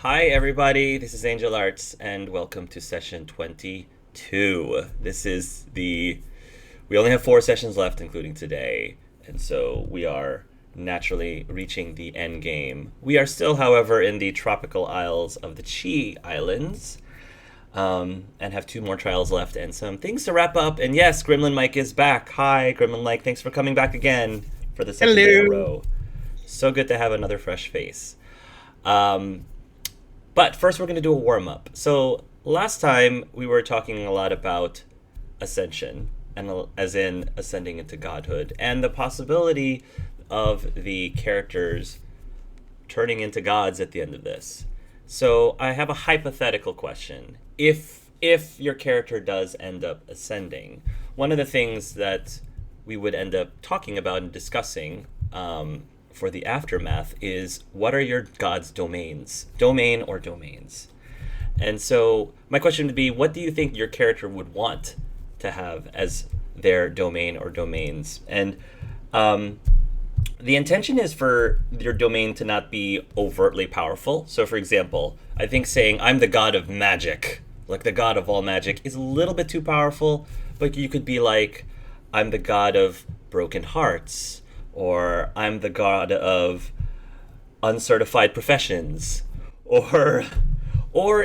Hi, everybody. This is Angel Arts, and welcome to session 22. We only have 4 sessions left, including today, and so we are naturally reaching the end game. We are still, however, in the tropical isles of the Chi Islands, and have 2 more trials left and some things to wrap up. And yes, Gremlin Mike is back. Hi, Gremlin Mike. Thanks for coming back again for the second day in a row. So good to have another fresh face. But first, we're going to do a warm-up. So last time, we were talking a lot about Ascension, and as in ascending into godhood, and the possibility of the characters turning into gods at the end of this. So I have a hypothetical question. If your character does end up ascending, one of the things that we would end up talking about and discussing for the aftermath is, what are your god's domains? Domain or domains? And so my question would be, what do you think your character would want to have as their domain or domains? And the intention is for your domain to not be overtly powerful. So for example, I think saying, I'm the god of magic, like the god of all magic, is a little bit too powerful. But you could be like, I'm the god of broken hearts, or I'm the god of uncertified professions, or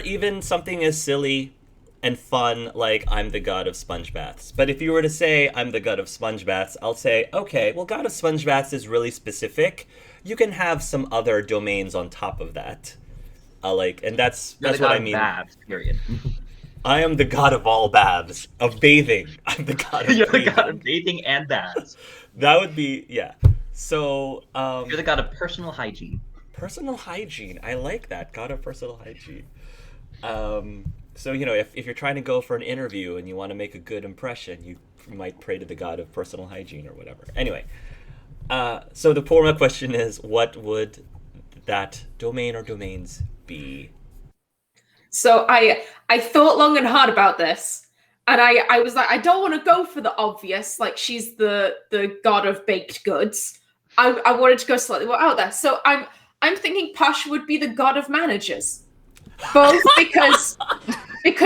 even something as silly and fun like I'm the god of sponge baths. But if you were to say I'm the god of sponge baths, I'll say, okay, well, god of sponge baths is really specific. You can have some other domains on top of that. And that's what I mean. Baths, period. I am the god of all baths, of bathing. I'm the god of You're bathing. the god of bathing and baths. That would be, yeah. So, You're the god of personal hygiene. Personal hygiene. I like that. God of personal hygiene. So, if you're trying to go for an interview and you want to make a good impression, you might pray to the god of personal hygiene or whatever. Anyway, so the formal question is, what would that domain or domains be? So I thought long and hard about this, and I was like, I don't want to go for the obvious, like she's the god of baked goods. I wanted to go slightly more out there. So I'm thinking Posh would be the god of managers, both because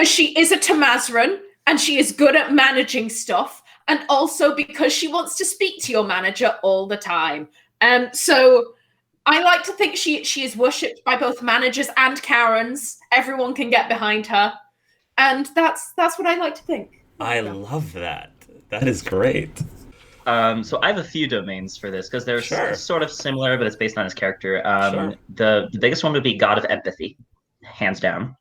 she is a Tamazran and she is good at managing stuff, and also because she wants to speak to your manager all the time. So I like to think she is worshipped by both managers and Karens. Everyone can get behind her, and that's what I like to think. I love that. That is great. So I have a few domains for this because they're sort of similar, but it's based on his character. The biggest one would be god of empathy, hands down.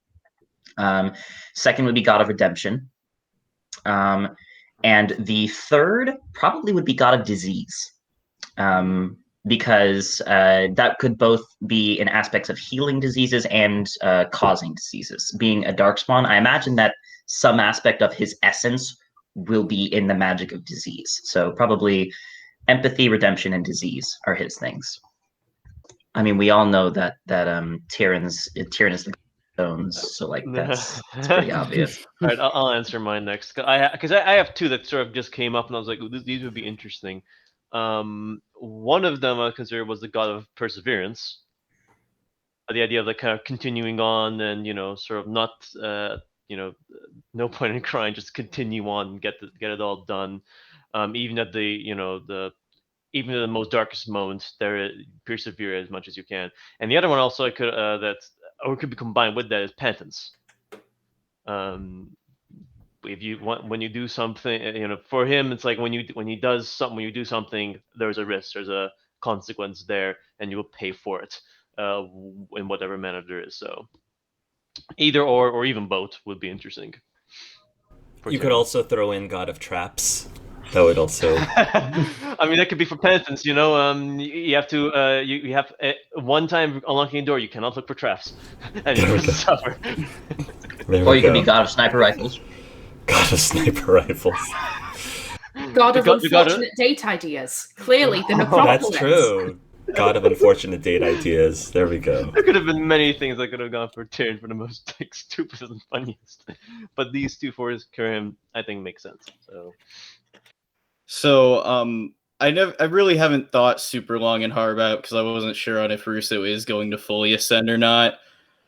Second would be god of redemption. And the third probably would be god of disease. Because that could both be in aspects of healing diseases and causing diseases. Being a darkspawn, I imagine that some aspect of his essence will be in the magic of disease. So probably empathy, redemption, and disease are his things. I mean, we all know that Tirin is the stones, so that's pretty obvious. All right, I'll answer mine next because I have 2 that sort of just came up, and I was like, these would be interesting. One of them I consider was the god of perseverance. The idea of kind of continuing on and sort of not no point in crying, just continue on and get it all done. Even at the even in the most darkest moments, there persevere as much as you can. And the other one also could be combined with that is penitence. If you want, when you do something, for him, it's like when you do something, there's a risk, there's a consequence there, and you will pay for it in whatever manner there is. So either or even both would be interesting. You could also throw in god of traps. That would also. I mean, that could be for penitence. You have to. You have one time unlocking a door. You cannot look for traps, and you have to suffer. Or you could be god of sniper rifles. God of sniper rifles. God of unfortunate date ideas. Clearly, the necropolis. That's true. God of unfortunate date ideas. There we go. There could have been many things I could have gone for Tirin for the most stupidest and funniest, but these 2 for his him, I think, make sense. So I really haven't thought super long and hard about it because I wasn't sure on if Russo is going to fully ascend or not.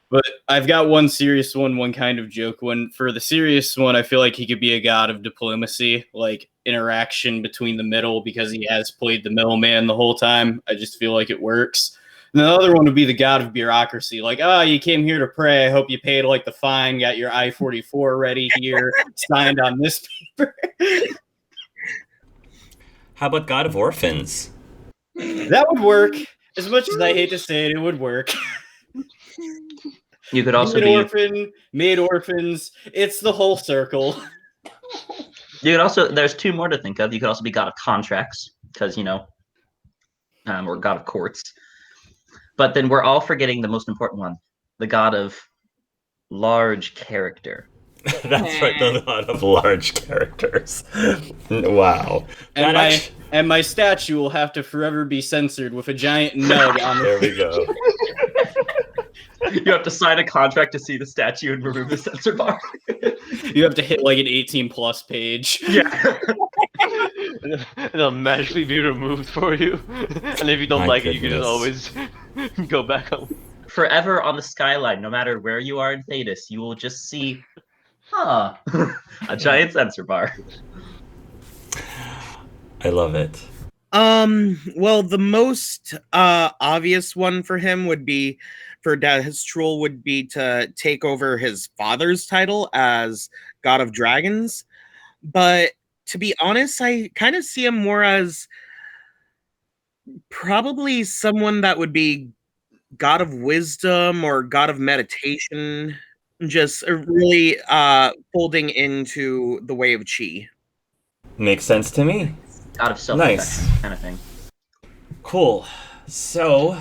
But I've got one serious one kind of joke one. For the serious one, I feel like he could be a god of diplomacy, like interaction between the middle, because he has played the middleman the whole time. I just feel like it works. And the other one would be the god of bureaucracy, like, you came here to pray. I hope you paid like the fine, got your I-44 ready here, signed on this paper. How about God of Orphans? That would work. As much as I hate to say it, it would work. You could also made orphans. It's the whole circle. You could also. There's two more to think of. You could also be god of contracts, because or god of courts. But then we're all forgetting the most important one: the god of large character. That's right, the god of large characters. Wow. And my statue will have to forever be censored with a giant nug on There we go. You have to sign a contract to see the statue and remove the censor bar. You have to hit like an 18+ page. Yeah. And it'll magically be removed for you. And if you don't like it, you can just always go back home. Forever on the skyline, no matter where you are in Thetis, you will just see, a giant censor bar. I love it. Well, the most obvious one for him would be, for Daztrul, would be to take over his father's title as God of Dragons. But to be honest, I kind of see him more as probably someone that would be God of Wisdom or God of Meditation, just really folding into the way of Chi. Makes sense to me. God of self-defense, Nice. kind of thing. Cool. So,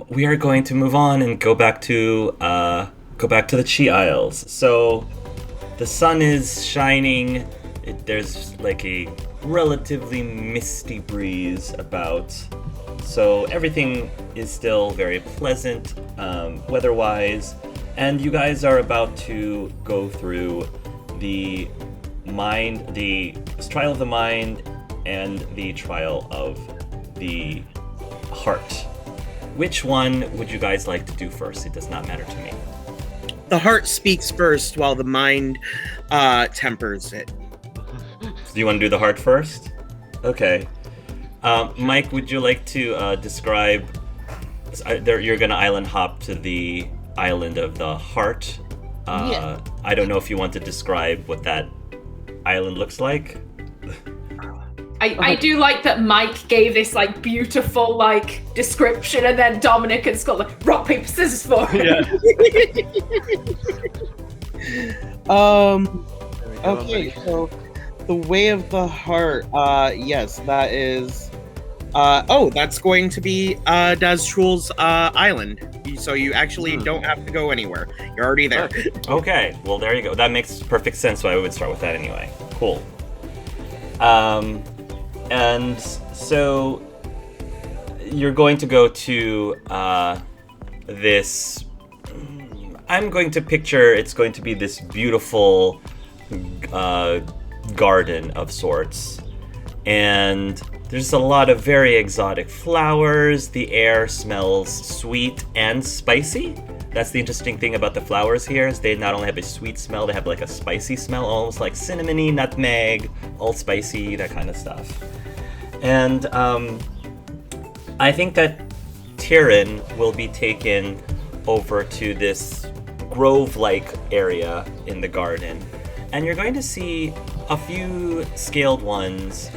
we are going to move on and go back to the Chi Isles. So, the sun is shining. There's like a relatively misty breeze about. So everything is still very pleasant, weather-wise. And you guys are about to go through the trial of the mind and the trial of the heart. Which one would you guys like to do first? It does not matter to me. The heart speaks first while the mind tempers it. So do you want to do the heart first? Okay. Mike, would you like to describe... You're going to island hop to the island of the heart. Yeah. I don't know if you want to describe what that island looks like. I do like that Mike gave this like beautiful like description, and then Dominic and Scott like rock paper scissors for him. Yeah. Okay, so the way of the heart, yes, that is that's going to be Daztrul's island. So you actually don't have to go anywhere. You're already there. Okay, well there you go. That makes perfect sense, so I would start with that anyway. Cool. And so you're going to go to this... I'm going to picture it's going to be this beautiful garden of sorts. And there's a lot of very exotic flowers. The air smells sweet and spicy. That's the interesting thing about the flowers here, is they not only have a sweet smell, they have like a spicy smell, almost like cinnamony, nutmeg, all spicy, that kind of stuff. And I think that Tirin will be taken over to this grove-like area in the garden, and you're going to see a few scaled ones.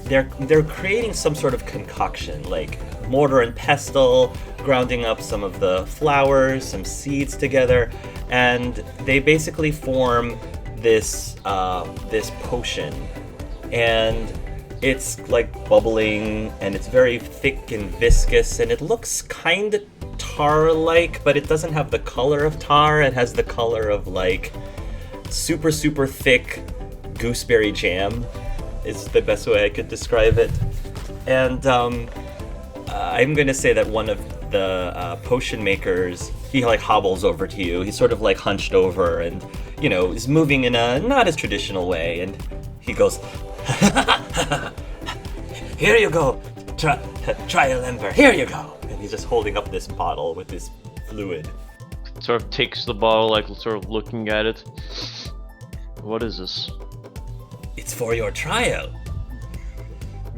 They're creating some sort of concoction, like mortar and pestle, grounding up some of the flowers, some seeds together, and they basically form this this potion. And it's like bubbling, and it's very thick and viscous, and it looks kind of tar-like, but it doesn't have the color of tar. It has the color of like super, super thick gooseberry jam is the best way I could describe it. And I'm going to say that one of the potion makers, he like hobbles over to you. He's sort of like hunched over and, you know, is moving in a not as traditional way. And he goes, "Here you go, trial ember, here you go." And he's just holding up this bottle with this fluid. sort of takes the bottle, like sort of looking at it. What is this? It's for your trial.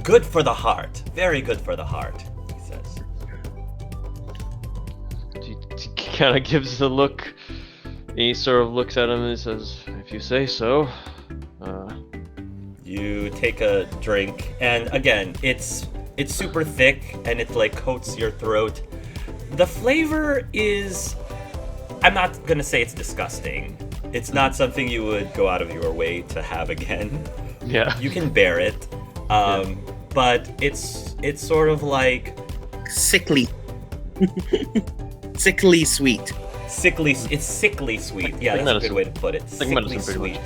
Good for the heart. Very good for the heart, he says. He kind of gives a look. He sort of looks at him and he says, "If you say so." You take a drink, and again, it's super thick, and it like coats your throat. The flavor is, I'm not gonna say it's disgusting. It's not something you would go out of your way to have again. Yeah. You can bear it, but it's sort of like Sickly. Sickly sweet. it's sickly sweet. Yeah, Like that's a medicine. good way to put it. Like Sickly medicine, pretty sweet.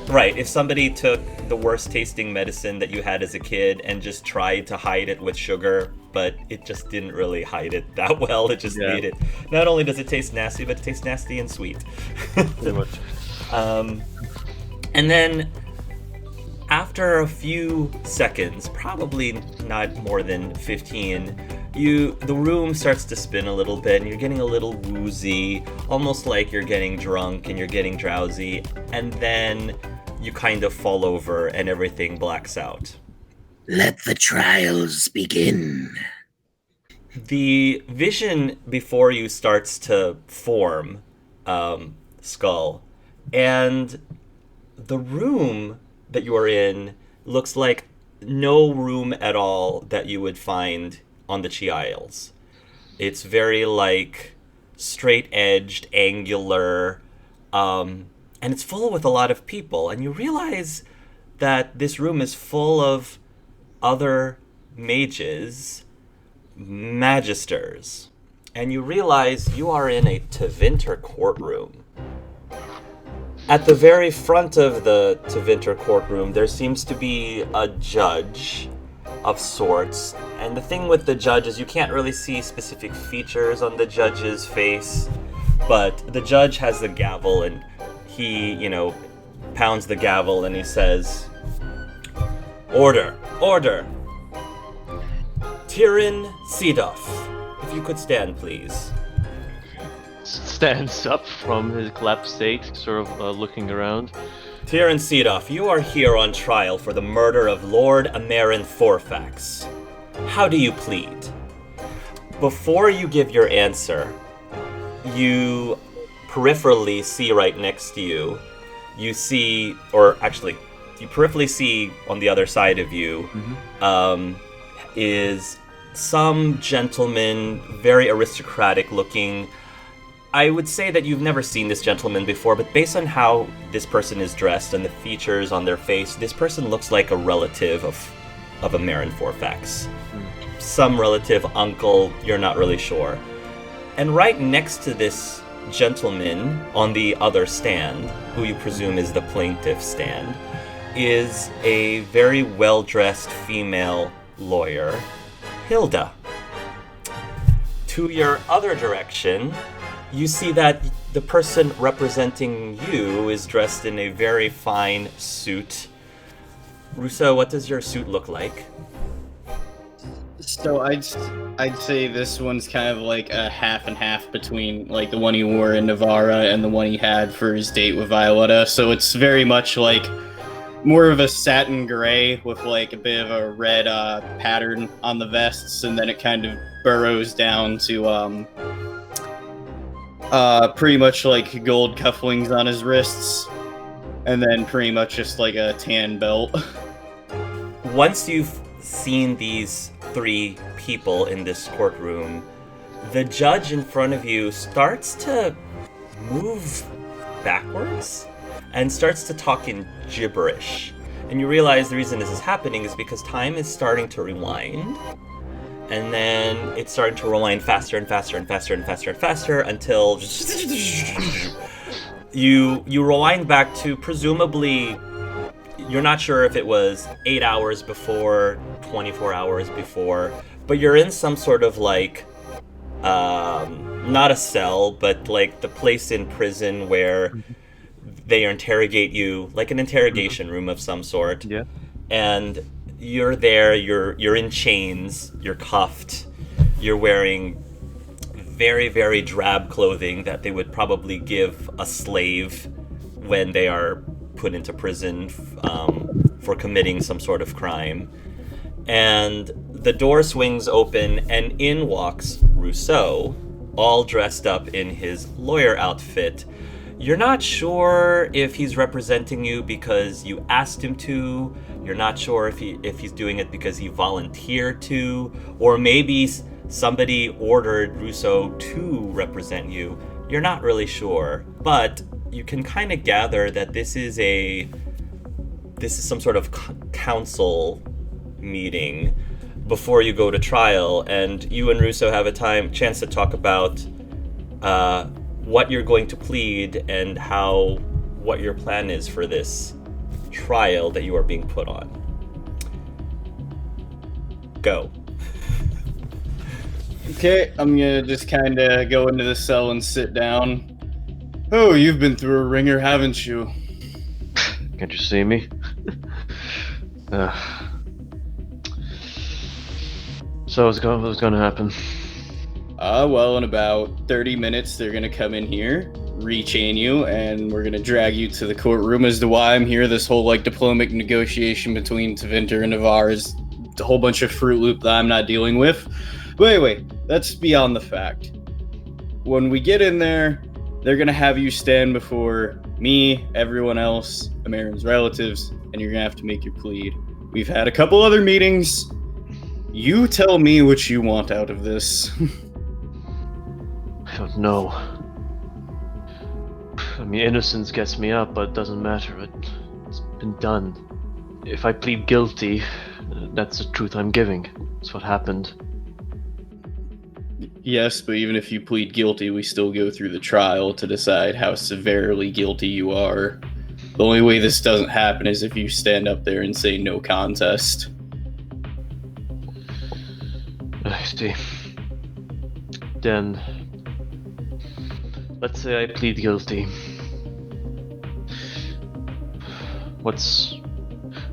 Right, if somebody took the worst tasting medicine that you had as a kid and just tried to hide it with sugar, but it just didn't really hide it that well, it just made it. Not only does it taste nasty, but it tastes nasty and sweet. Pretty much. And then after a few seconds, probably not more than 15, the room starts to spin a little bit and you're getting a little woozy, almost like you're getting drunk and you're getting drowsy, and then you kind of fall over and everything blacks out. Let the trials begin. The vision before you starts to form, Skull, and the room that you are in looks like no room at all that you would find on the Chi Isles. It's very like straight-edged, angular, and it's full with a lot of people. And you realize that this room is full of other mages, magisters. And you realize you are in a Tevinter courtroom. At the very front of the Tevinter courtroom, there seems to be a judge of sorts. And the thing with the judge is you can't really see specific features on the judge's face, but the judge has the gavel and he, pounds the gavel and he says, "Order! Order! Tirin Seedoff, if you could stand, please." Stands up from his collapsed state, sort of looking around. Tirin Seedoff, you are here on trial for the murder of Lord Amerin Forfax. How do you plead? Before you give your answer, you peripherally see right next to you, you peripherally see on the other side of you, is some gentleman, very aristocratic looking. I would say that you've never seen this gentleman before, but based on how this person is dressed and the features on their face, this person looks like a relative of Amerin Forfax. Some relative, uncle, you're not really sure. And right next to this gentleman on the other stand, who you presume is the plaintiff's stand, is a very well-dressed female lawyer, Hilda. To your other direction, you see that the person representing you is dressed in a very fine suit. Russo, what does your suit look like? So I'd say this one's kind of like a half and half between like the one he wore in Navarra and the one he had for his date with Violetta. So it's very much like more of a satin gray with like a bit of a red pattern on the vests, and then it kind of burrows down to pretty much like gold cufflinks on his wrists, and then pretty much just like a tan belt. Once you've seen these three people in this courtroom, the judge in front of you starts to move backwards and starts to talk in gibberish. And you realize the reason this is happening is because time is starting to rewind, and then it's starting to rewind faster and faster and faster and faster and faster until you rewind back to presumably, you're not sure if it was 8 hours before, 24 hours before, but you're in some sort of like, not a cell, but like the place in prison where they interrogate you, like an interrogation room of some sort. Yeah. And you're there, you're in chains, you're cuffed, you're wearing very, very drab clothing that they would probably give a slave when they are put into prison for committing some sort of crime. And the door swings open, and in walks Rousseau, all dressed up in his lawyer outfit. You're not sure if he's representing you because you asked him to. You're not sure if he's doing it because he volunteered to, or maybe somebody ordered Rousseau to represent you. You're not really sure, but you can kind of gather that this is some sort of council meeting before you go to trial, and you and Rousseau have a chance to talk about what you're going to plead and what your plan is for this trial that you are being put on. Go. Okay, I'm gonna just kind of go into the cell and sit down. Oh, you've been through a ringer, haven't you? Can't you see me? So what's going to happen? Well, in about 30 minutes, they're gonna come in here, rechain you, and we're gonna drag you to the courtroom. As to why I'm here, this whole diplomatic negotiation between Tevinter and Navarre is a whole bunch of Fruit Loop that I'm not dealing with. But anyway, that's beyond the fact. When we get in there, they're gonna have you stand before me, everyone else, Amarin's relatives, and you're gonna have to make your plea. We've had a couple other meetings. You tell me what you want out of this. I don't know. I mean, innocence gets me up, but it doesn't matter. It's been done. If I plead guilty, that's the truth I'm giving. That's what happened. Yes, but even if you plead guilty, we still go through the trial to decide how severely guilty you are. The only way this doesn't happen is if you stand up there and say no contest. I see. Then, let's say I plead guilty. What's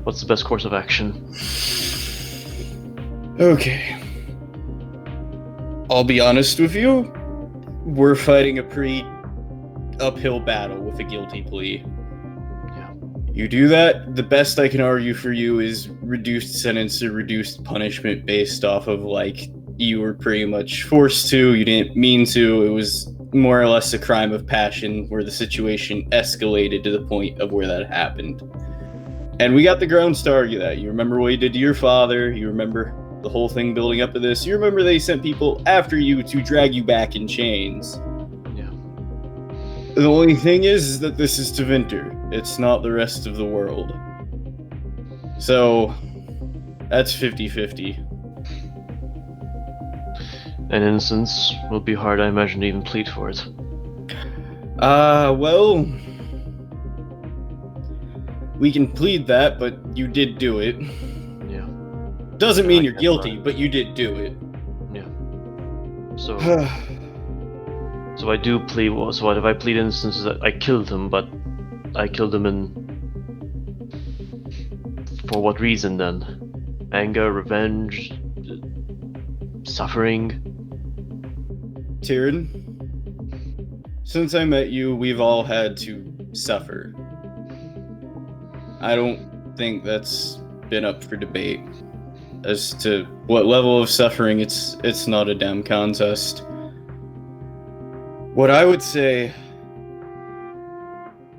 the best course of action? Okay. I'll be honest with you. We're fighting a pretty uphill battle with a guilty plea. Yeah. You do that, the best I can argue for you is reduced sentence or reduced punishment based off of you were pretty much forced to, you didn't mean to, it was more or less a crime of passion where the situation escalated to the point of where that happened. And we got the grounds to argue that. You remember what you did to your father, you remember the whole thing building up to this, you remember they sent people after you to drag you back in chains. Yeah. The only thing is that this is Tevinter. It's not the rest of the world. So, that's 50-50. And innocence will be hard, I imagine, to even plead for it. Well, we can plead that, but you did do it. Yeah. Doesn't mean you're That's guilty, right. but you did do it. Yeah. So I do plead. So what if I plead innocence? Is that I killed him, but I killed him for what reason then? Anger, revenge, suffering. Tirin, since I met you, we've all had to suffer. I don't think that's been up for debate. As to what level of suffering, it's not a damn contest. What I would say,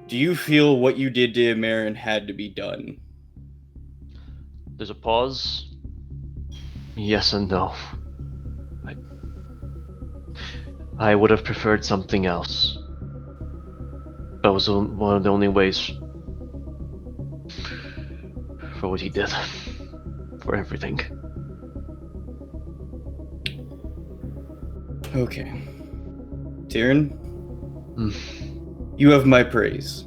do you feel what you did to Amarin had to be done? There's a pause. Yes and no. I would have preferred something else. That was one of the only ways for what he did. For everything. Okay. Tirin, you have my praise.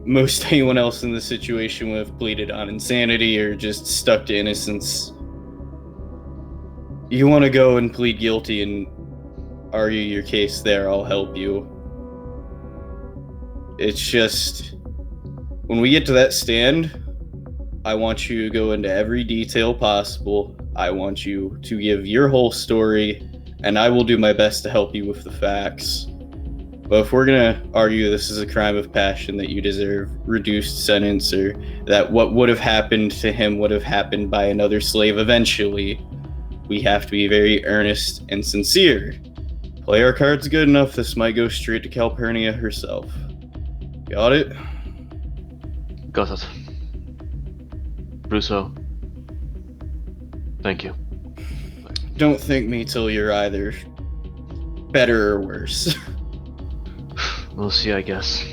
Most anyone else in this situation would have pleaded on insanity or just stuck to innocence. You want to go and plead guilty and argue your case there, I'll help you. It's just, when we get to that stand, I want you to go into every detail possible. I want you to give your whole story and I will do my best to help you with the facts. But if we're gonna argue this is a crime of passion, that you deserve reduced sentence, or that what would have happened to him would have happened by another slave eventually, we have to be very earnest and sincere. Play our cards good enough, this might go straight to Calpurnia herself. Got it? Got it. Russo. Thank you. Don't thank me till you're either better or worse. We'll see, I guess.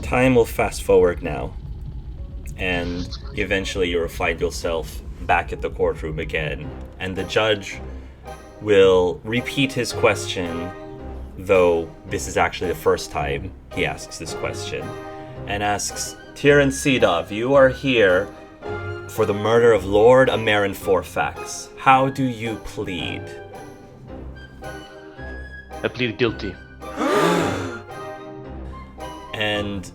Time will fast forward now, and eventually you'll find yourself back at the courtroom again, and the judge will repeat his question, though this is actually the first time he asks this question, and asks, Tirin Sedov, you are here for the murder of Lord Amerin Forfax. How do you plead? I plead guilty. And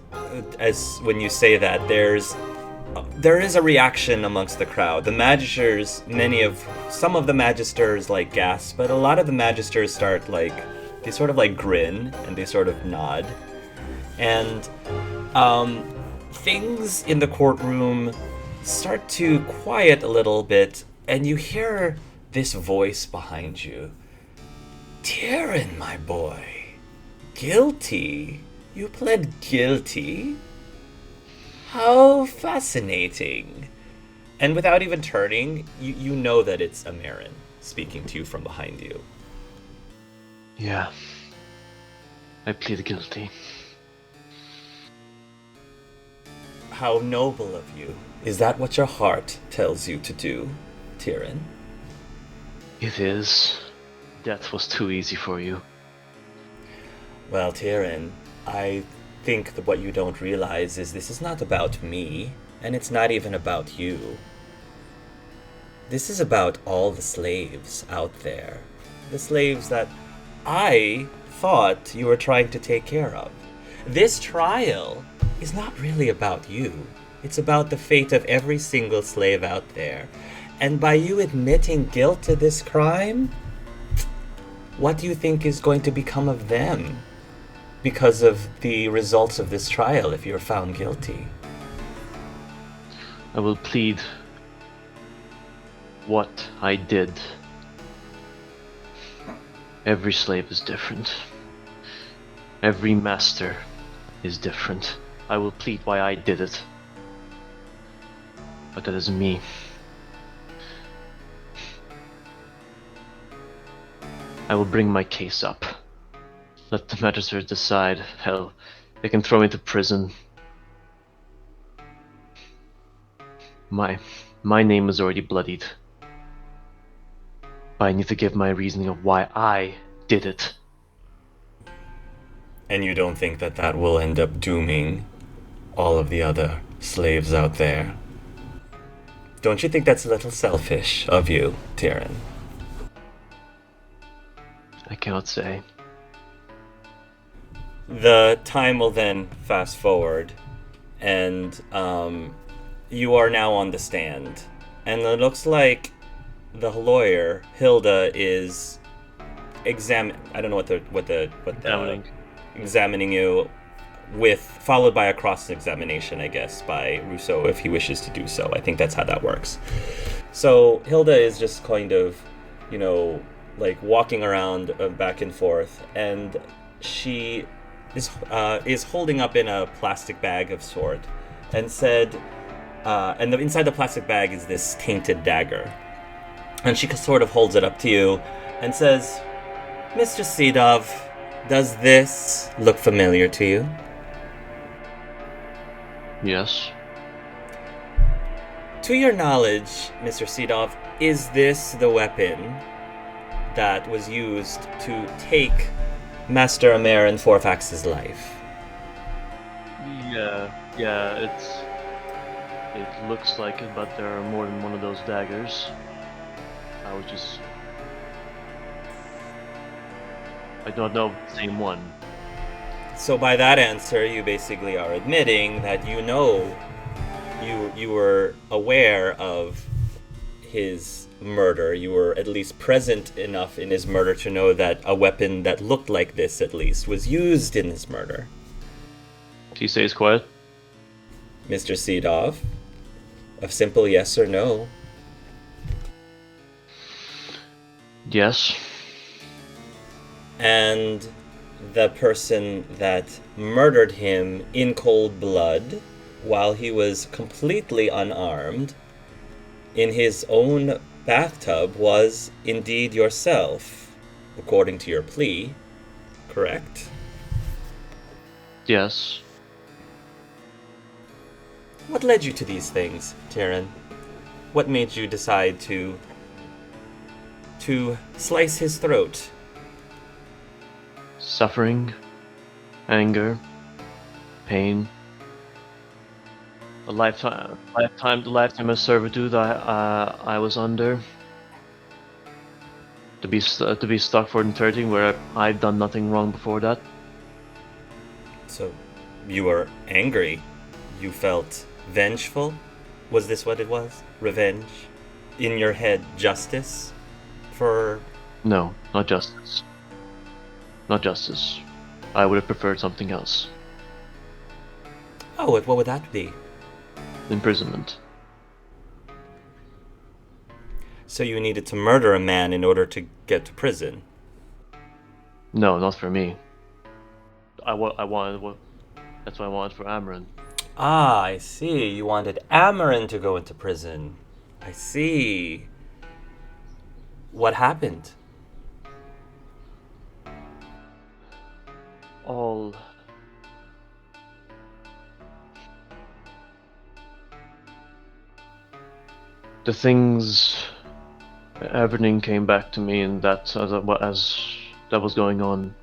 as when you say that, there is a reaction amongst the crowd. The magisters, some of the magisters like gasp, but a lot of the magisters they sort of like grin and they sort of nod. And things in the courtroom start to quiet a little bit, and you hear this voice behind you. Tirin, my boy, guilty? You pled guilty? How fascinating. And without even turning, you know that it's Amerin speaking to you from behind you. Yeah. I plead guilty. How noble of you. Is that what your heart tells you to do, Tirin? It is. Death was too easy for you. Well, Tirin, I think that what you don't realize is this is not about me, and it's not even about you. This is about all the slaves out there. The slaves that I thought you were trying to take care of. This trial is not really about you. It's about the fate of every single slave out there. And by you admitting guilt to this crime, what do you think is going to become of them because of the results of this trial if you're found guilty? I will plead what I did. Every slave is different. Every master is different. I will plead why I did it. But that is me. I will bring my case up. Let the magistrates decide. Hell, they can throw me into prison. My name is already bloodied. But I need to give my reasoning of why I did it. And you don't think that that will end up dooming all of the other slaves out there? Don't you think that's a little selfish of you, Tirin? I cannot say. The time will then fast forward, and you are now on the stand. And it looks like the lawyer, Hilda, is examining you followed by a cross-examination, I guess, by Rousseau if he wishes to do so. I think that's how that works. So Hilda is just kind of, walking around back and forth, and she is holding up in a plastic bag of sort, and said, and inside the plastic bag is this tainted dagger. And she sort of holds it up to you and says, Mr. Sedov, does this look familiar to you? Yes. To your knowledge, Mr. Sedov, is this the weapon that was used to take Master Amerin Forfax's life? Yeah, it looks like it, but there are more than one of those daggers. I don't know the same one. So by that answer, you basically are admitting that you were aware of his murder. You were at least present enough in his murder to know that a weapon that looked like this, at least, was used in his murder. He stays quiet. Mr. Sedov, a simple yes or no. Yes. And the person that murdered him in cold blood, while he was completely unarmed, in his own bathtub, was indeed yourself, according to your plea, correct? Yes. What led you to these things, Tirin? What made you decide to slice his throat? Suffering, anger, pain, a lifetime of servitude I was under. To be stuck for eternity where I'd done nothing wrong before that. So, you were angry. You felt vengeful? Was this what it was? Revenge? In your head, justice? For... No, not justice. Not justice. I would have preferred something else. Oh, what would that be? Imprisonment. So you needed to murder a man in order to get to prison? No, not for me. I wanted. That's what I wanted for Amaran. Ah, I see. You wanted Amaran to go into prison. I see. What happened? All the things, everything came back to me, and that as that was going on.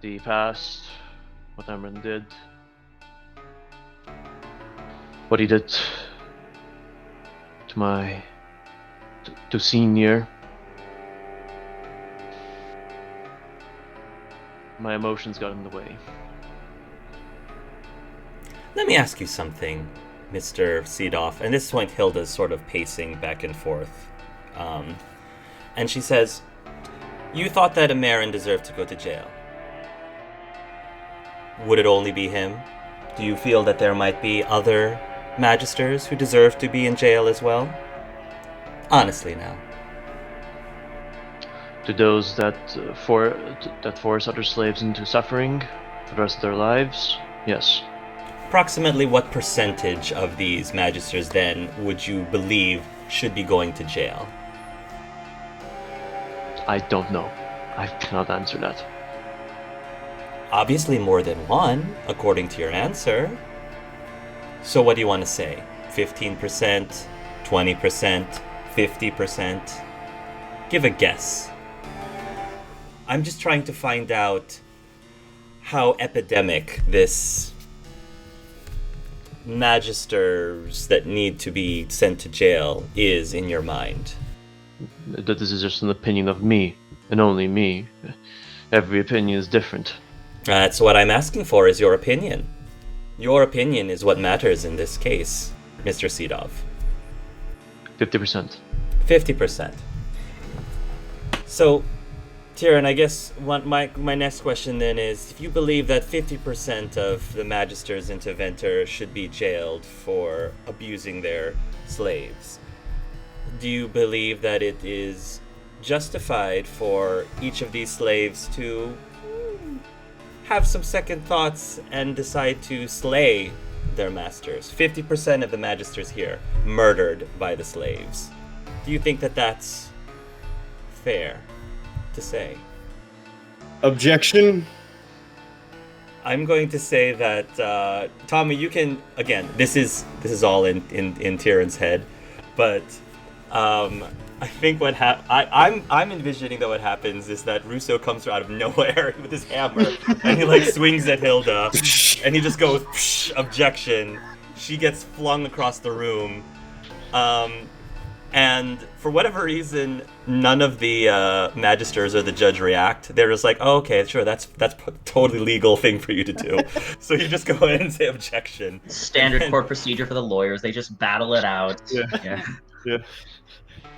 The past, what Amaran did, what he did to Senior. My emotions got in the way. Let me ask you something, Mr. Sedov. And at this point, Hilda's sort of pacing back and forth. And she says, you thought that Amaran deserved to go to jail. Would it only be him? Do you feel that there might be other magisters who deserve to be in jail as well? Honestly now. To those that force other slaves into suffering for the rest of their lives, yes. Approximately what percentage of these magisters then would you believe should be going to jail? I don't know. I cannot answer that. Obviously more than one, according to your answer. So what do you want to say? 15%? 20%? 50%? Give a guess. I'm just trying to find out how epidemic this magisters that need to be sent to jail is in your mind. That this is just an opinion of me, and only me. Every opinion is different. That's what I'm asking for, is your opinion. Your opinion is what matters in this case, Mr. Sedov. 50%. 50%. So, Tirin, I guess my next question then is, if you believe that 50% of the magisters into Venter should be jailed for abusing their slaves, do you believe that it is justified for each of these slaves to have some second thoughts and decide to slay their masters? 50% of the magisters here murdered by the slaves. Do you think that that's fair to say? Objection. I'm going to say that Tommy, you can, again, this is all in Tirin's head, but I think what I'm envisioning that what happens is that Russo comes out of nowhere with his hammer and he like swings at Hilda and he just goes psh, objection. She gets flung across the room. And for whatever reason, none of the magisters or the judge react. They're just like, "Oh, okay, sure, that's totally legal thing for you to do." So you just go ahead and say objection. Standard court procedure for the lawyers. They just battle it out. Yeah.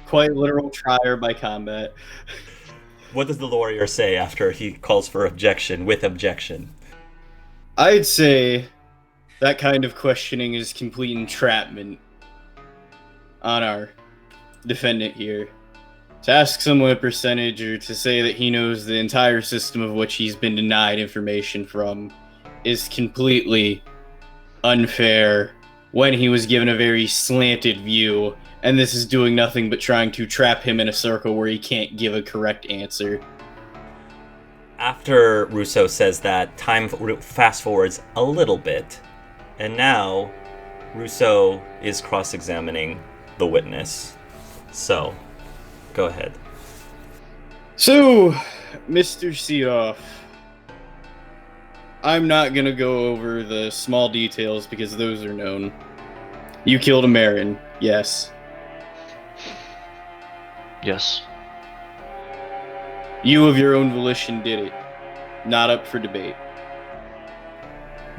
Quite literal trial by combat. What does the lawyer say after he calls for objection with objection? I'd say that kind of questioning is complete entrapment on our defendant here. To ask someone a percentage or to say that he knows the entire system of which he's been denied information from is completely unfair when he was given a very slanted view, and this is doing nothing but trying to trap him in a circle where he can't give a correct answer. After Russo says that, time fast forwards a little bit, and now Russo is cross-examining the witness. So, go ahead. So, Mr. Seedoff, I'm not gonna go over the small details because those are known. You killed a Marin, yes. Yes. You of your own volition did it. Not up for debate.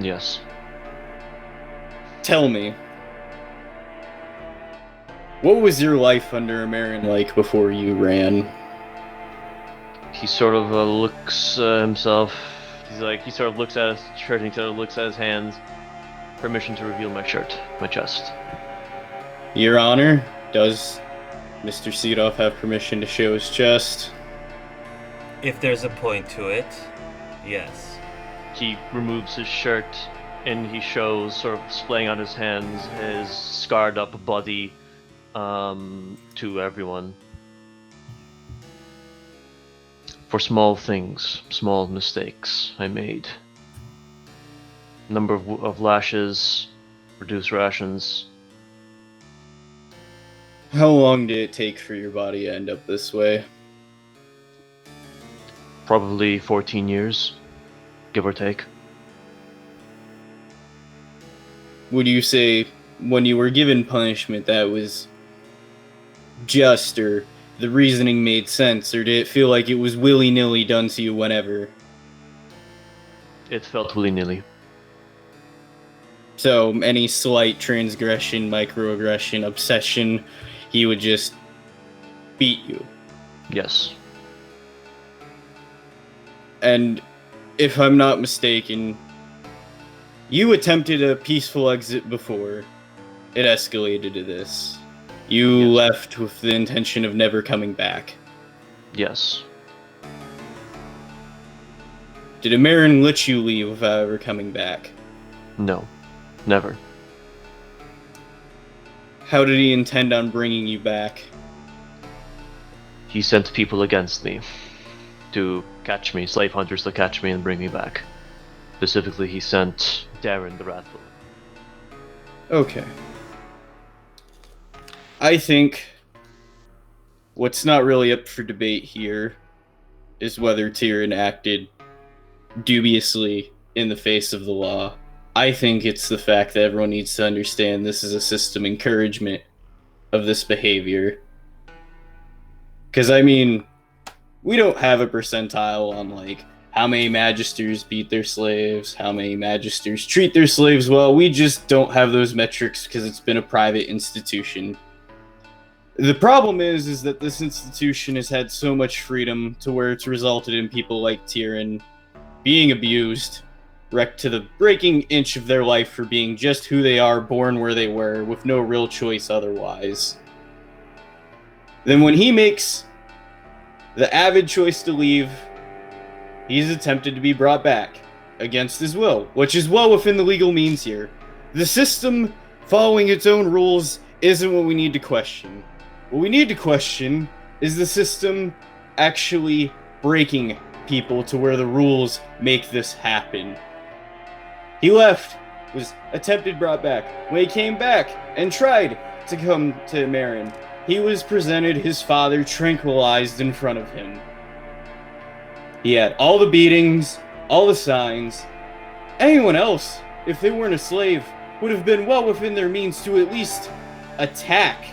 Yes. Tell me, what was your life under a Marin like before you ran? He sort of looks himself. He sort of looks at his shirt and he sort of looks at his hands. Permission to reveal my shirt, my chest. Your Honor, does Mr. Seedoff have permission to show his chest? If there's a point to it, yes. He removes his shirt and he shows, sort of displaying on his hands, his scarred up body to everyone. For small things, small mistakes I made. Number of lashes, reduced rations. How long did it take for your body to end up this way? Probably 14 years, give or take. Would you say when you were given punishment that was just, or the reasoning made sense, or did it feel like it was willy-nilly done to you whenever? It felt willy-nilly. So any slight transgression, microaggression, obsession, he would just beat you. Yes. And if I'm not mistaken, you attempted a peaceful exit before it escalated to this. You Yes. left with the intention of never coming back. Yes. Did a Marin let you leave without ever coming back? No. Never. How did he intend on bringing you back? He sent people against me to catch me, slave hunters to catch me and bring me back. Specifically, he sent Darren the Wrathful. Okay. I think what's not really up for debate here is whether Tirin acted dubiously in the face of the law. I think it's the fact that everyone needs to understand this is a system encouragement of this behavior. Because, I mean, we don't have a percentile on, like, how many magisters beat their slaves, how many magisters treat their slaves well. We just don't have those metrics because it's been a private institution. The problem is that this institution has had so much freedom to where it's resulted in people like Tirin being abused, wrecked to the breaking inch of their life for being just who they are, born where they were, with no real choice otherwise. Then when he makes the avid choice to leave, he's attempted to be brought back against his will, which is well within the legal means here. The system following its own rules isn't what we need to question. What we need to question is the system actually breaking people to where the rules make this happen. He left, was attempted brought back. When he came back and tried to come to Marin, he was presented his father tranquilized in front of him. He had all the beatings, all the signs. Anyone else, if they weren't a slave, would have been well within their means to at least attack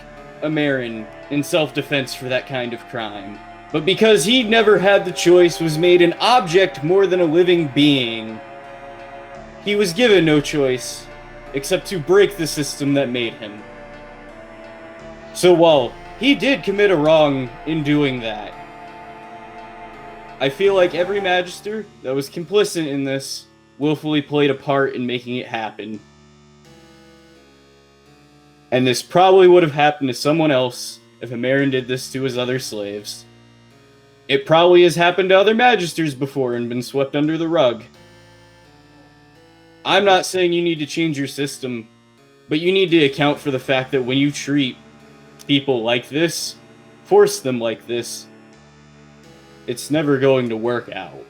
Amerin in self-defense for that kind of crime. But because he never had the choice, was made an object more than a living being, he was given no choice except to break the system that made him. So while he did commit a wrong in doing that, I feel like every Magister that was complicit in this willfully played a part in making it happen. And this probably would have happened to someone else if Amerin did this to his other slaves. It probably has happened to other Magisters before and been swept under the rug. I'm not saying you need to change your system, but you need to account for the fact that when you treat people like this, force them like this, it's never going to work out.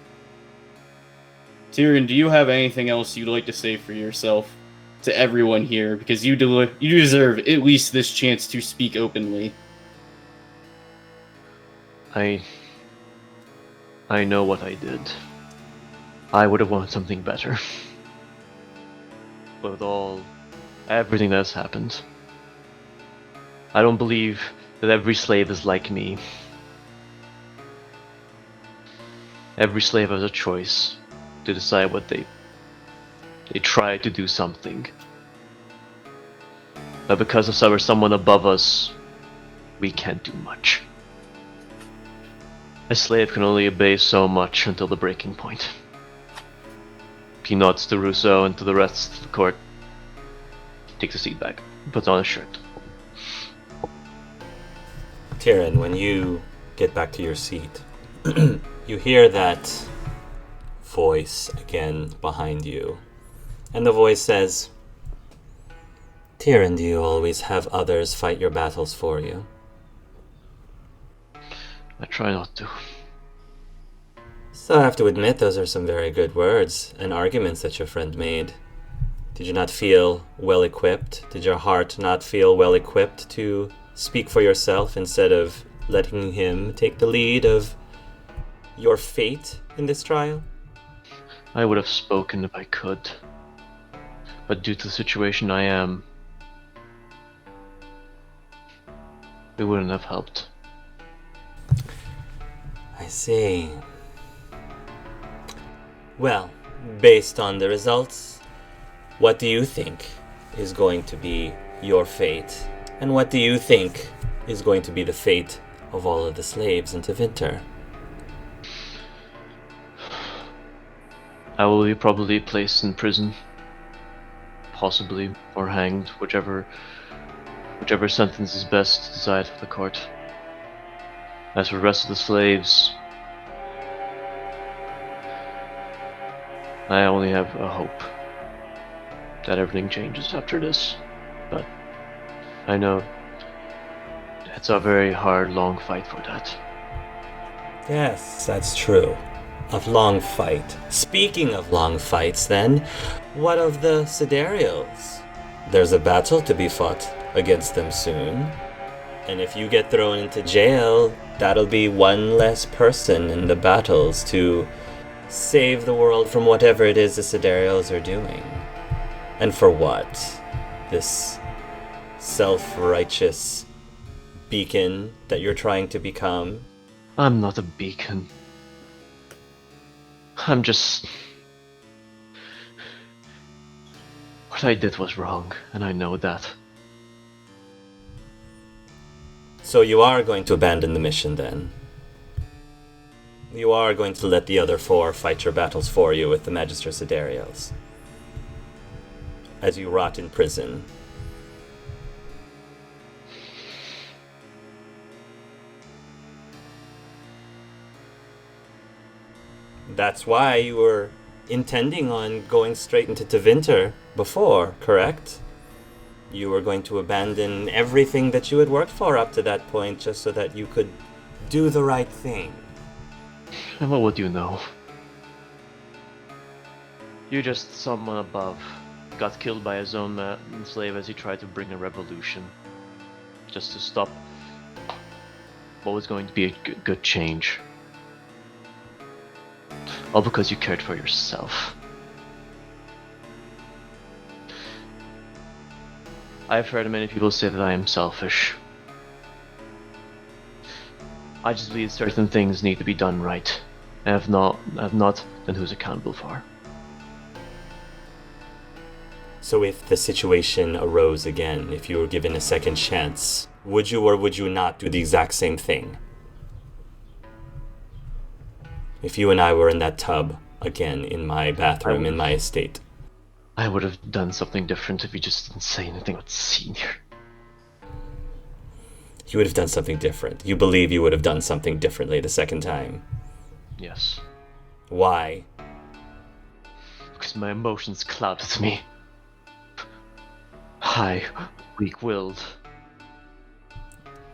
Tirin, do you have anything else you'd like to say for yourself to everyone here? Because you deserve at least this chance to speak openly. I know what I did. I would have wanted something better. But with everything that's happened, I don't believe that every slave is like me. Every slave has a choice to decide what they try to do something. But because of someone above us, we can't do much. A slave can only obey so much until the breaking point. He nods to Rousseau and to the rest of the court. Takes a seat back, puts on a shirt. Tirin, when you get back to your seat, you hear that voice again behind you. And the voice says, Tirin, do you always have others fight your battles for you? I try not to. So I have to admit, those are some very good words and arguments that your friend made. Did you not feel well-equipped? Did your heart not feel well-equipped to speak for yourself instead of letting him take the lead of your fate in this trial? I would have spoken if I could. But due to the situation I am, it wouldn't have helped. I see. Well, based on the results, what do you think is going to be your fate? And what do you think is going to be the fate of all of the slaves in Tevinter? I will be probably placed in prison, possibly, or hanged, whichever sentence is best to decide for the court. As for the rest of the slaves, I only have a hope that everything changes after this, but I know it's a very hard, long fight for that. Yes, that's true. A long fight. Speaking of long fights, then, what of the Siderials? There's a battle to be fought against them soon. And if you get thrown into jail, that'll be one less person in the battles to save the world from whatever it is the Siderials are doing. And for what? This self-righteous beacon that you're trying to become? I'm not a beacon. I'm just... What I did was wrong, and I know that. So you are going to abandon the mission then? You are going to let the other four fight your battles for you with the Magister Siderials? As you rot in prison? That's why you were intending on going straight into Tevinter before, correct? You were going to abandon everything that you had worked for up to that point just so that you could do the right thing. And what would you know? You're just someone above. Got killed by his own slave as he tried to bring a revolution. Just to stop what was going to be a good change. All because you cared for yourself. I've heard many people say that I am selfish. I just believe certain things need to be done right. And if not, then who's accountable for? So if the situation arose again, if you were given a second chance, would you or would you not do the exact same thing? If you and I were in that tub again in my bathroom in my estate. I would have done something different if you just didn't say anything about Senior. You would have done something different. You believe you would have done something differently the second time. Yes. Why? Because my emotions clouded me. I, weak-willed.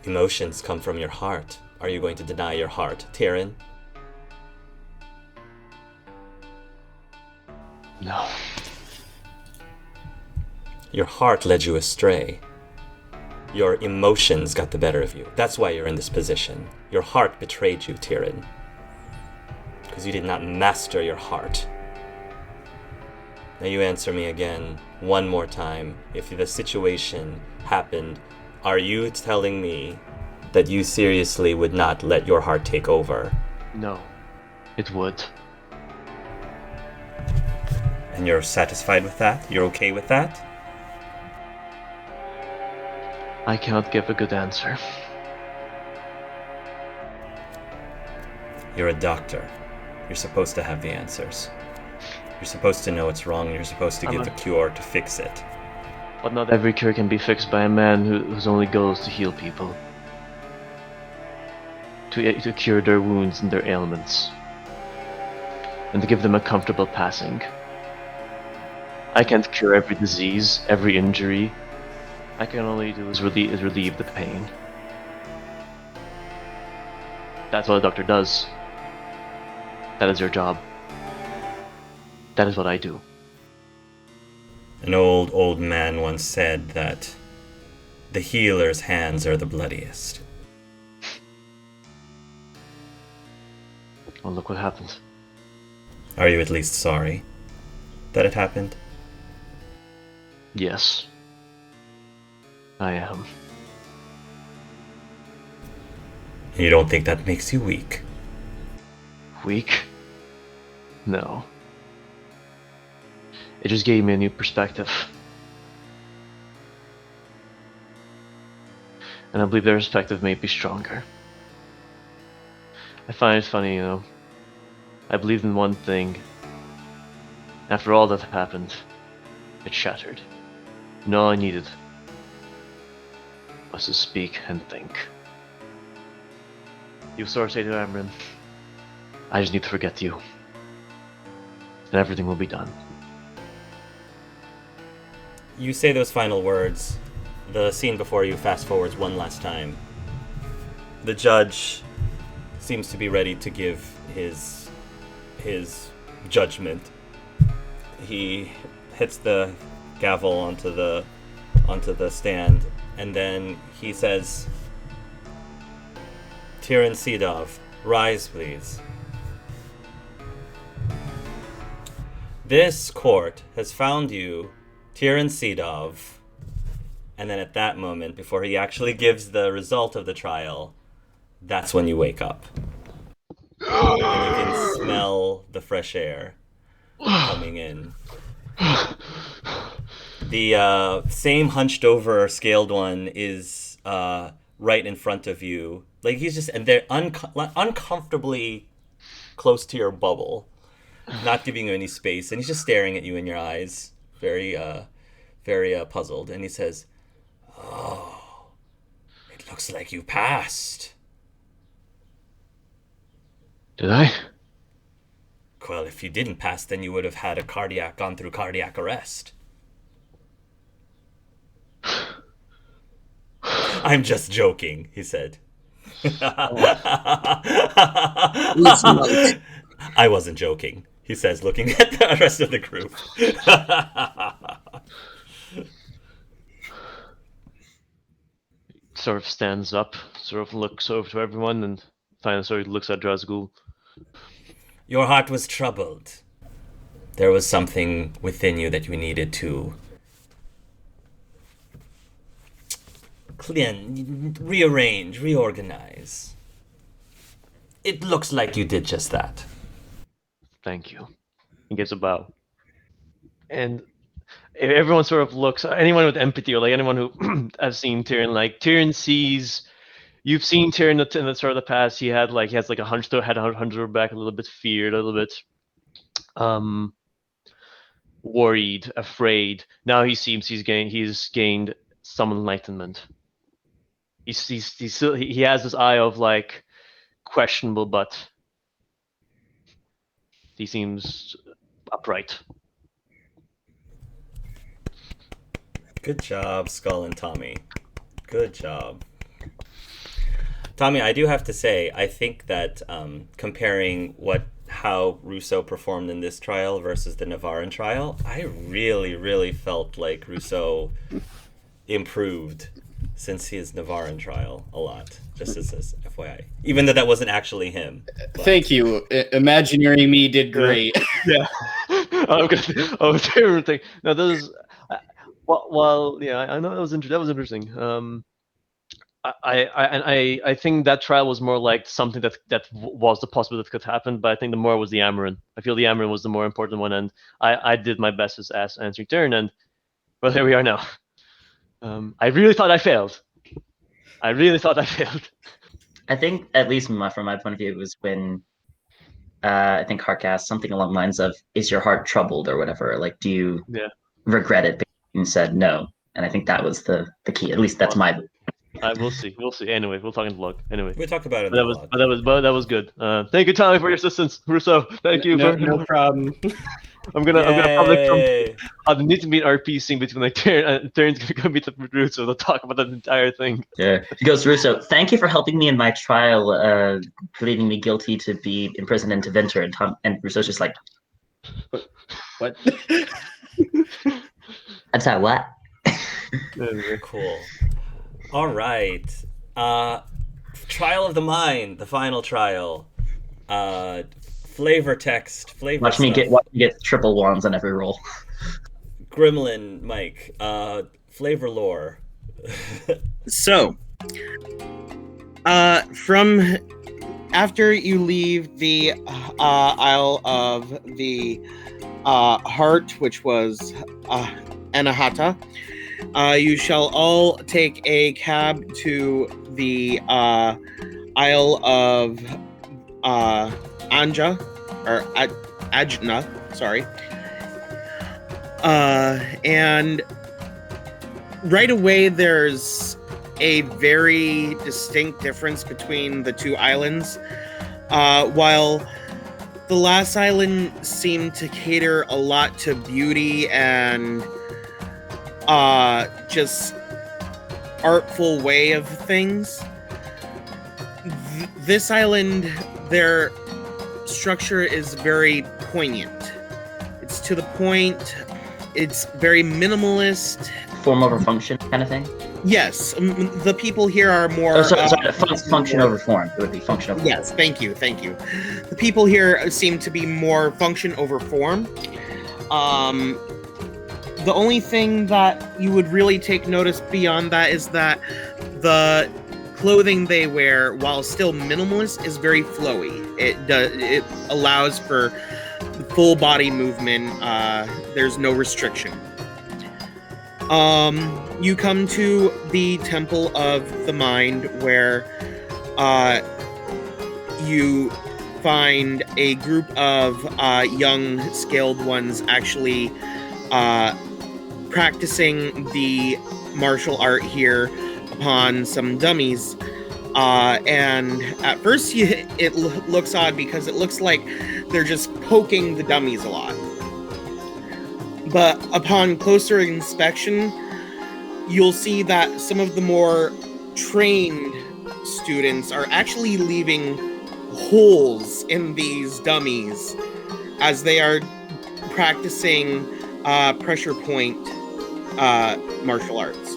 Emotions come from your heart. Are you going to deny your heart, Tirin? No. Your heart led you astray. Your emotions got the better of you. That's why you're in this position. Your heart betrayed you, Tirin. Because you did not master your heart. Now you answer me again, one more time. If the situation happened, are you telling me that you seriously would not let your heart take over? No. It would. And you're satisfied with that? You're okay with that? I cannot give a good answer. You're a doctor. You're supposed to have the answers. You're supposed to know what's wrong. You're supposed to give a cure to fix it. But not every cure can be fixed by a man whose only goal is to heal people. To cure their wounds and their ailments. And to give them a comfortable passing. I can't cure every disease, every injury. I can only do is relieve the pain. That's what a doctor does. That is your job. That is what I do. An old man once said that the healer's hands are the bloodiest. Well, look what happened. Are you at least sorry that it happened? Yes. I am. You don't think that makes you weak? Weak? No. It just gave me a new perspective. And I believe their perspective may be stronger. I find it funny, you know. I believed in one thing. After all that happened, it shattered. And all I needed was to speak and think. You saw say to Amrin, I just need to forget you. And everything will be done. You say those final words. The scene before you fast forwards one last time. The judge seems to be ready to give his judgment. He hits the gavel onto the stand, and then he says, Tirin Sidov, rise please. This court has found you, Tirin Sidov, and then at that moment, before he actually gives the result of the trial, that's when you wake up. And you can smell the fresh air coming in. The same hunched over scaled one is right in front of you. Like he's just, and they're uncomfortably close to your bubble, not giving you any space, and he's just staring at you in your eyes, very puzzled. And he says, "Oh, it looks like you passed." Did I? Well, if you didn't pass, then you would have had gone through cardiac arrest. I'm just joking, he said. I wasn't joking, he says, looking at the rest of the group. Sort of stands up, sort of looks over to everyone, and finally sort of looks at Drazgul. Your heart was troubled. There was something within you that you needed to rearrange, reorganize. It looks like you did just that. Thank you. He gives a bow. And everyone sort of looks, anyone with empathy, or like anyone who has seen Tirin, like Tirin sees, you've seen Tirin in the sort of the past. He has like a hunch over back, a little bit feared, a little bit worried, afraid. Now he seems he's gained some enlightenment. He has this eye of like questionable, but he seems upright. Good job, Skull and Tommy. Good job. Tommy, I do have to say, I think that comparing how Russo performed in this trial versus the Navarin trial, I really, really felt like Russo improved since his Navarin trial a lot, just as FYI. Even though that wasn't actually him. But. Thank you. Imaginary me did great. Yeah. Different thing. No, those. Well, yeah, I know that was interesting. I think that trial was more like something that was the possibility that could happen, but I think the more was the Amarin. I feel the Amarin was the more important one, and I did my best as answering turn, and well, here we are now. I really thought I failed. I think, at least from my point of view, it was when I think Hark asked something along the lines of, "Is your heart troubled?" or whatever. Like, do you regret it? And said no, and I think that was the key. At least that's my. We'll see. Anyway, we'll talk in the log. Anyway, we talked about it. That was good. Thank you, Tommy, for your assistance, Russo. Thank you. No problem. I'm gonna probably I need to meet RP scene between like Tirin's gonna go meet the Russo. They'll talk about the entire thing. Yeah. He goes, Russo, thank you for helping me in my trial, pleading me guilty to be imprisoned into Venter. And Russo's just like, what? That's not what. Cool. All right. Trial of the Mind, the final trial. Flavor text, flavor. Watch me get triple wands on every roll. Gremlin, Mike. Flavor lore. So, from after you leave the Isle of the Heart, which was Anahata, you shall all take a cab to the Isle of Anja, or Ajna, sorry. And right away there's a very distinct difference between the two islands. While the last island seemed to cater a lot to beauty and just artful way of things, this island, their structure is very poignant. It's to the point. It's very minimalist. Form over function kind of thing? Yes. The people here are more... function over form. It would be function over form. Yes, thank you. The people here seem to be more function over form. The only thing that you would really take notice beyond that is that the clothing they wear, while still minimalist, is very flowy. It allows for full body movement. There's no restriction. You come to the Temple of the Mind, where you find a group of young scaled ones actually practicing the martial art here upon some dummies. And at first it looks odd because it looks like they're just poking the dummies a lot. But upon closer inspection, you'll see that some of the more trained students are actually leaving holes in these dummies as they are practicing pressure point martial arts.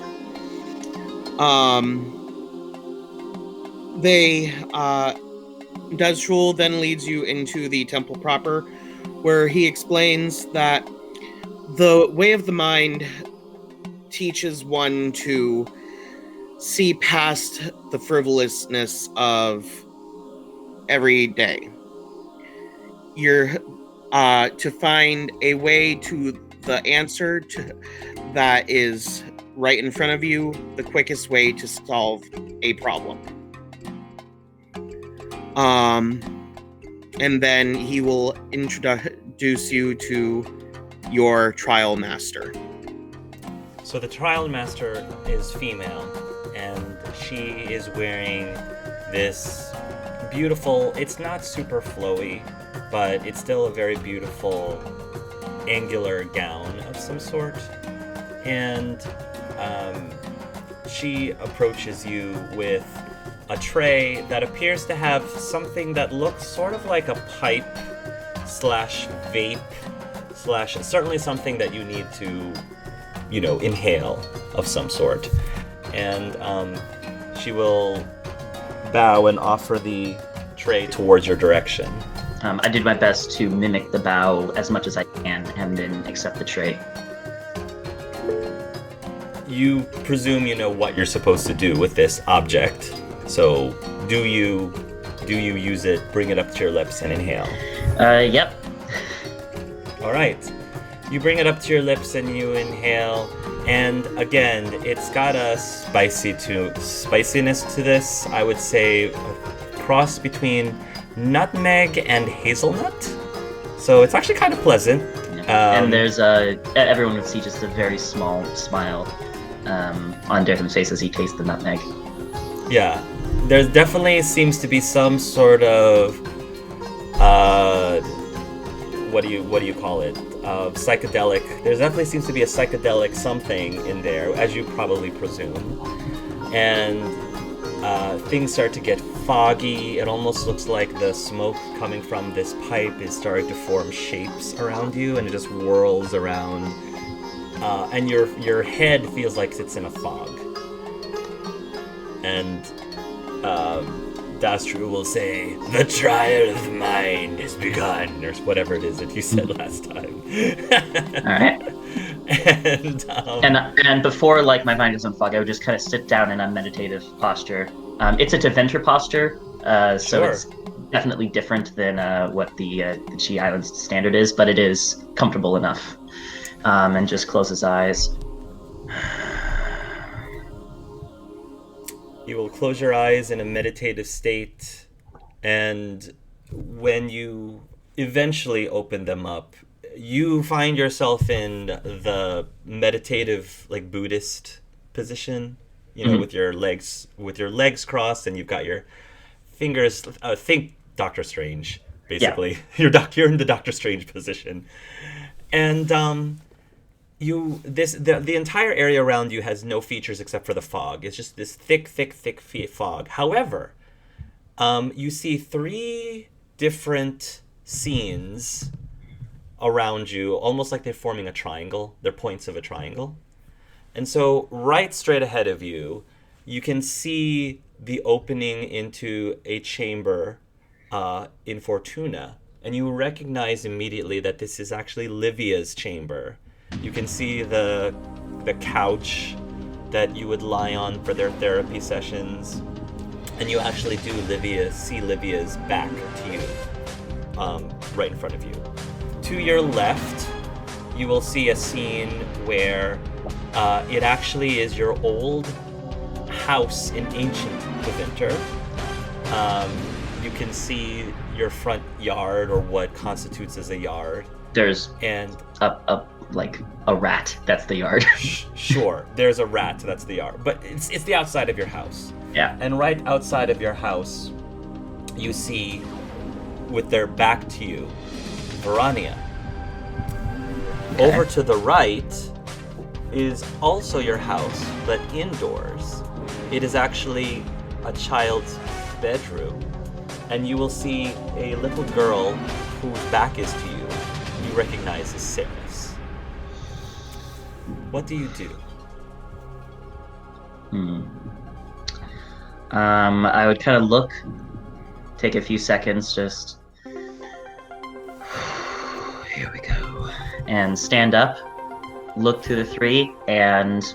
Dezrul then leads you into the temple proper, where he explains that the way of the mind teaches one to see past the frivolousness of every day. You're to find a way to the answer to that is right in front of you, the quickest way to solve a problem. And then he will introduce you to your trial master. So the trial master is female, and she is wearing this beautiful, it's not super flowy, but it's still a very beautiful angular gown of some sort. And she approaches you with a tray that appears to have something that looks sort of like a pipe slash vape slash certainly something that you need to, inhale of some sort. And she will bow and offer the tray towards your direction. I did my best to mimic the bow as much as I can and then accept the tray. You presume you know what you're supposed to do with this object. So do you use it, bring it up to your lips and inhale? Yep. All right. You bring it up to your lips and you inhale, and again, it's got a spiciness to this. I would say a cross between nutmeg and hazelnut. So it's actually kind of pleasant. And there's everyone would see just a very small smile on Dertham's face as he tastes the nutmeg. Yeah, there definitely seems to be some sort of what do you call it? Psychedelic. There definitely seems to be a psychedelic something in there, as you probably presume. And things start to get foggy. It almost looks like the smoke coming from this pipe is starting to form shapes around you, and it just whirls around. And your head feels like it's in a fog. And Dastru will say, "The trial of the mind has begun," or whatever it is that you said last time. All right. And before my mind goes on fog, I would just kind of sit down in a meditative posture. It's a Deventer posture, so Sure. It's definitely different than what the Chi Islands standard is, but it is comfortable enough. And just close his eyes. You will close your eyes in a meditative state, and when you eventually open them up, you find yourself in the meditative, Buddhist position, with your legs crossed, and you've got your fingers. Think Doctor Strange, basically. Yeah. You're in the Doctor Strange position, and the entire area around you has no features except for the fog. It's just this thick fog. However, you see 3 different scenes around you, almost like they're forming a triangle. They're points of a triangle. And so right straight ahead of you, you can see the opening into a chamber in Fortuna. And you recognize immediately that this is actually Livia's chamber. You can see the couch that you would lie on for their therapy sessions. And you actually do see Livia's back to you, right in front of you. To your left, you will see a scene where it actually is your old house in ancient Deventer. You can see your front yard, or what constitutes as a yard. There's a rat. That's the yard. Sure, there's a rat. That's the yard, but it's the outside of your house. Yeah. And right outside of your house, you see, with their back to you, Verania. Okay. Over to the right is also your house, but indoors. It is actually a child's bedroom, and you will see a little girl whose back is to you. You recognize as Ceres. What do you do? I would kind of look, take a few seconds, just here we go, and stand up, look to the 3, and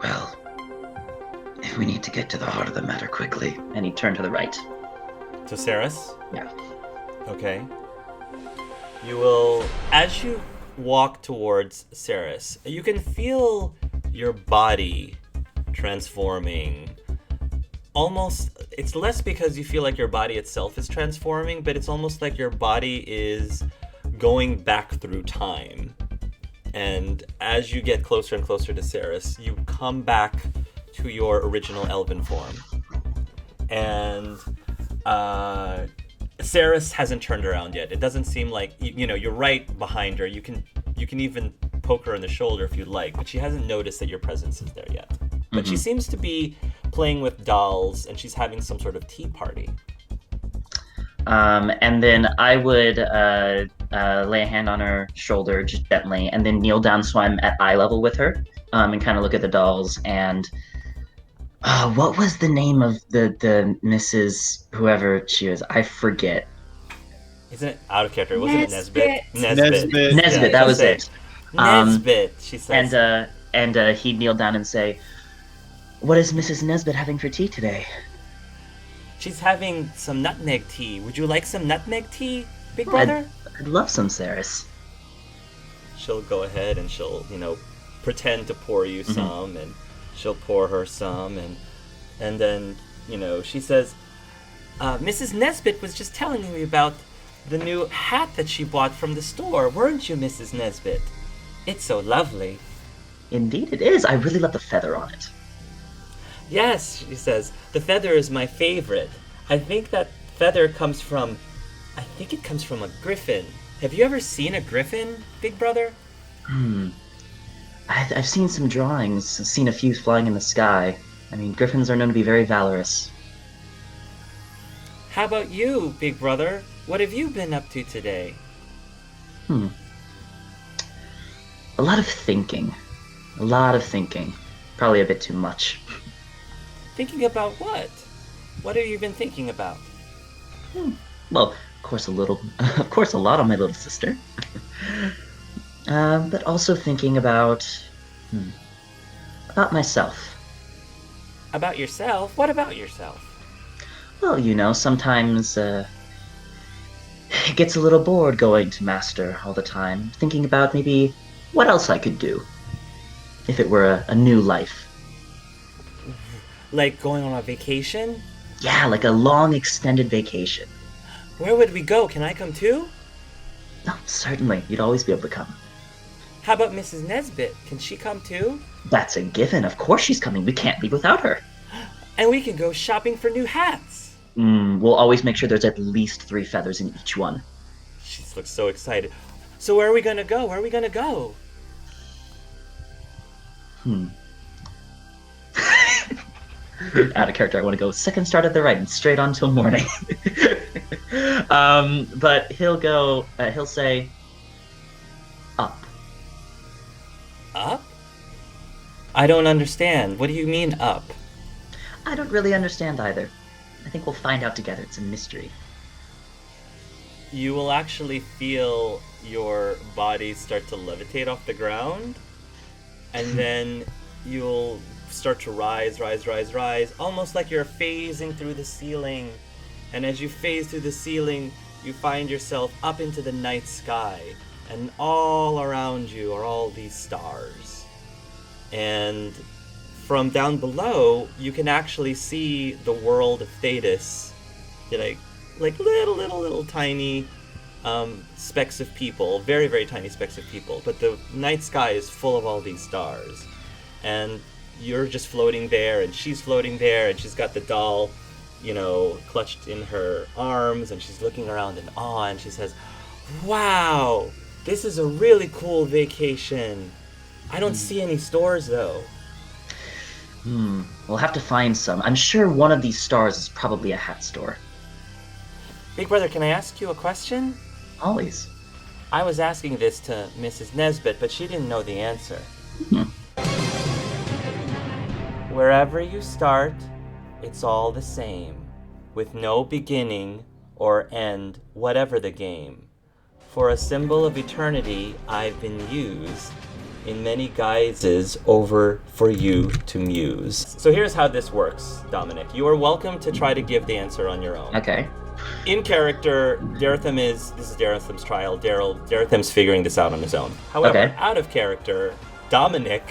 well, We need to get to the heart of the matter quickly. And he turned to the right. To Saris? Yeah. Okay. You will, as you walk towards Saris, you can feel your body transforming. Almost, it's less because you feel like your body itself is transforming, but it's almost like your body is going back through time. And as you get closer and closer to Saris, you come back to your original elven form. And Saris hasn't turned around yet. It doesn't seem like, you're right behind her. You can even poke her in the shoulder if you'd like, but she hasn't noticed that your presence is there yet. But she seems to be playing with dolls, and she's having some sort of tea party. And then I would lay a hand on her shoulder just gently, and then kneel down so I'm at eye level with her, and kind of look at the dolls. And what was the name of the Mrs. whoever she was? I forget. Isn't it out of character? Wasn't it Nesbit? Nesbit. Nesbit, that was it. Nesbit, she says. And he'd kneel down and say, "What is Mrs. Nesbit having for tea today?" She's having some nutmeg tea. Would you like some nutmeg tea, big brother? I'd love some, Saris. She'll go ahead and she'll, pretend to pour you some, and she'll pour her some, and then, she says, Mrs. Nesbit was just telling me about the new hat that she bought from the store, weren't you, Mrs. Nesbit? It's so lovely. Indeed it is. I really love the feather on it. Yes, she says, the feather is my favorite. I think that feather comes from a griffin. Have you ever seen a griffin, big brother? I've seen some drawings, seen a few flying in the sky. I mean, griffins are known to be very valorous. How about you, big brother? What have you been up to today? A lot of thinking. Probably a bit too much. Thinking about what? What have you been thinking about? Well, of course a lot on my little sister. But also thinking about myself. About yourself? What about yourself? Well, sometimes it gets a little bored going to Master all the time, thinking about maybe what else I could do if it were a new life. Like going on a vacation? Yeah, like a long extended vacation. Where would we go? Can I come too? Oh, certainly. You'd always be able to come. How about Mrs. Nesbit? Can she come too? That's a given. Of course she's coming. We can't leave without her. And we can go shopping for new hats. We'll always make sure there's at least 3 feathers in each one. She looks so excited. So where are we gonna go? Out of character, I want to go second start at the right and straight on till morning. But he'll say, up. Up? I don't understand. What do you mean, up? I don't really understand either. I think we'll find out together. It's a mystery. You will actually feel your body start to levitate off the ground, and then you'll start to rise, almost like you're phasing through the ceiling. And as you phase through the ceiling, you find yourself up into the night sky, and all around you are all these stars. And from down below, you can actually see the world of Thetis. You're like little tiny specks of people, very, very tiny specks of people. But the night sky is full of all these stars. And you're just floating there, and she's floating there, and she's got the doll, clutched in her arms, and she's looking around in awe, and she says, "Wow, this is a really cool vacation. I don't see any stores, though." We'll have to find some. I'm sure one of these stars is probably a hat store. Big brother, can I ask you a question? Always. I was asking this to Mrs. Nesbit, but she didn't know the answer. Wherever you start, it's all the same, with no beginning or end, whatever the game. For a symbol of eternity, I've been used in many guises over for you to muse. So here's how this works, Dominic. You are welcome to try to give the answer on your own. Okay. In character, this is Darethim's trial. Darethim's figuring this out on his own. However, Okay. out of character, Dominic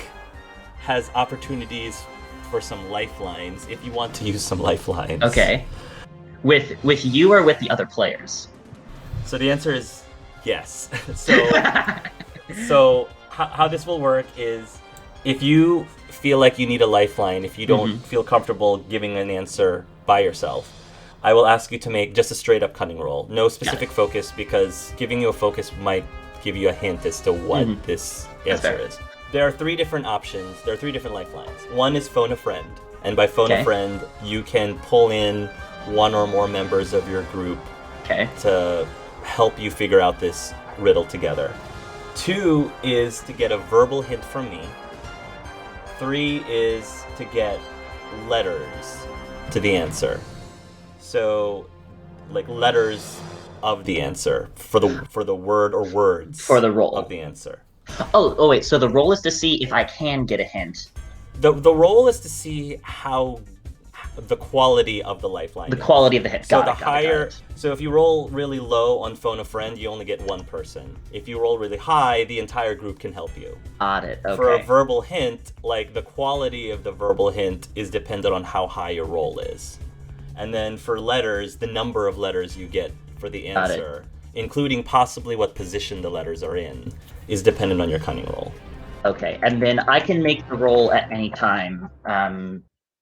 has opportunities for some lifelines if you want to use some lifelines. Okay. With you or with the other players? So the answer is yes. So how this will work is if you feel like you need a lifeline, if you don't feel comfortable giving an answer by yourself, I will ask you to make just a straight up cunning roll. No specific focus, because giving you a focus might give you a hint as to what this answer is. There are 3 different options. There are 3 different lifelines. One is phone a friend. And by phone a friend, you can pull in one or more members of your group to help you figure out this riddle together. 2 is to get a verbal hint from me. 3 is to get letters to the answer. So, like letters of the answer for the word or words for the roll of the answer. Oh wait. So the roll is to see if I can get a hint. The roll is to see how the quality of the lifeline. The quality of the hit. So Got it. So if you roll really low on phone a friend, you only get one person. If you roll really high, the entire group can help you. Got it. Okay. For a verbal hint, like the quality of the verbal hint is dependent on how high your roll is. And then for letters, the number of letters you get for the answer, including possibly what position the letters are in, is dependent on your cunning roll. Okay, and then I can make the roll at any time.